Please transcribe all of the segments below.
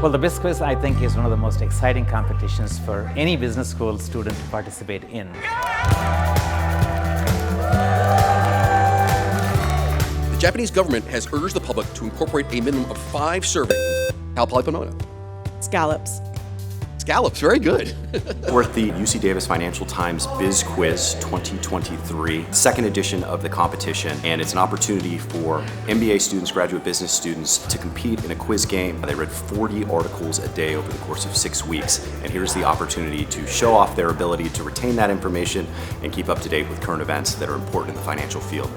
Well, the BizQuiz, I think, is one of the most exciting competitions for any business school student to participate in. The Japanese government has urged the public to incorporate a minimum of 5 servings. Cal Poly Pomona. Scallops. Scallops, very good. We're at the UC Davis Financial Times BizQuiz 2023, second edition of the competition, and it's an opportunity for MBA students, graduate business students to compete in a quiz game. They read 40 articles a day over the course of 6 weeks, and here's the opportunity to show off their ability to retain that information and keep up to date with current events that are important in the financial field.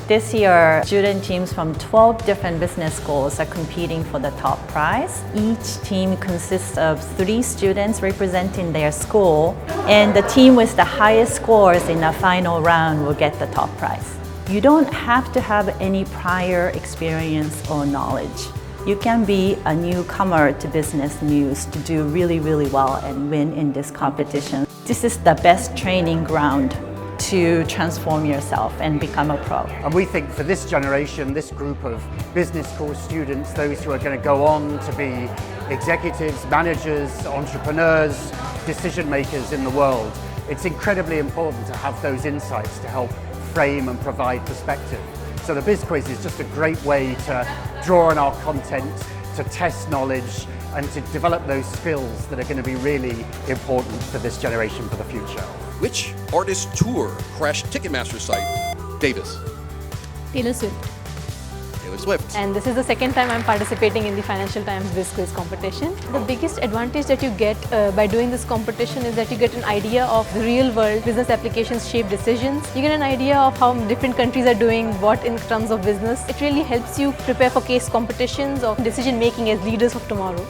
This year, student teams from 12 different business schools are competing for the top prize. Each team consists of 3 students representing their school, and the team with the highest scores in the final round will get the top prize. You don't have to have any prior experience or knowledge. You can be a newcomer to business news to do really, really well and win in this competition. This is the best training ground to transform yourself and become a pro. And we think for this generation, this group of business school students, those who are going to go on to be executives, managers, entrepreneurs, decision makers in the world, it's incredibly important to have those insights to help frame and provide perspective. So the BizQuiz is just a great way to draw on our content, to test knowledge, and to develop those skills that are going to be really important for this generation for the future. Which artist tour crashed Ticketmaster's site? Davis. Taylor Swift. Taylor Swift. And this is the second time I'm participating in the Financial Times BizQuiz competition. The biggest advantage that you get by doing this competition is that you get an idea of the real world business applications shape decisions. You get an idea of how different countries are doing what in terms of business. It really helps you prepare for case competitions or decision making as leaders of tomorrow.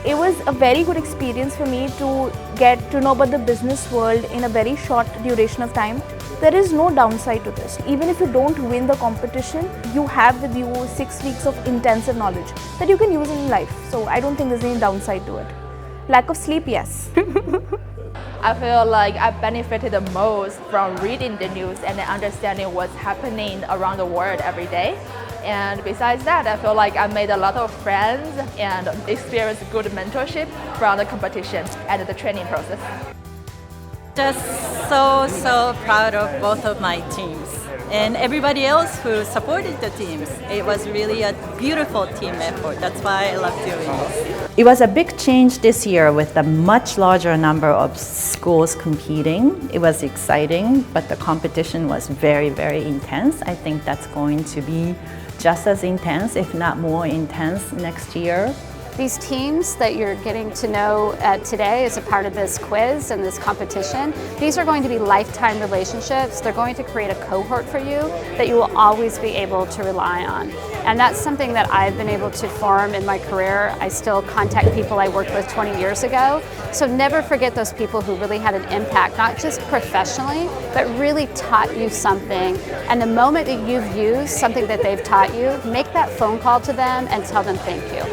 It was a very good experience for me to get to know about the business world in a very short duration of time. There is no downside to this. Even if you don't win the competition, you have with you 6 weeks of intensive knowledge that you can use in life. So I don't think there's any downside to it. Lack of sleep, yes. I feel like I benefited the most from reading the news and understanding what's happening around the world every day. And besides that, I feel like I made a lot of friends and experienced good mentorship from the competition and the training process. Just so proud of both of my teams and everybody else who supported the teams. It was really a beautiful team effort. That's why I love doing this. It was a big change this year with a much larger number of schools competing. It was exciting, but the competition was very, very intense. I think that's going to be just as intense, if not more intense, next year. These teams that you're getting to know today as a part of this quiz and this competition, these are going to be lifetime relationships. They're going to create a cohort for you that you will always be able to rely on. And that's something that I've been able to form in my career. I still contact people I worked with 20 years ago. So never forget those people who really had an impact, not just professionally, but really taught you something. And the moment that you've used something that they've taught you, make that phone call to them and tell them thank you.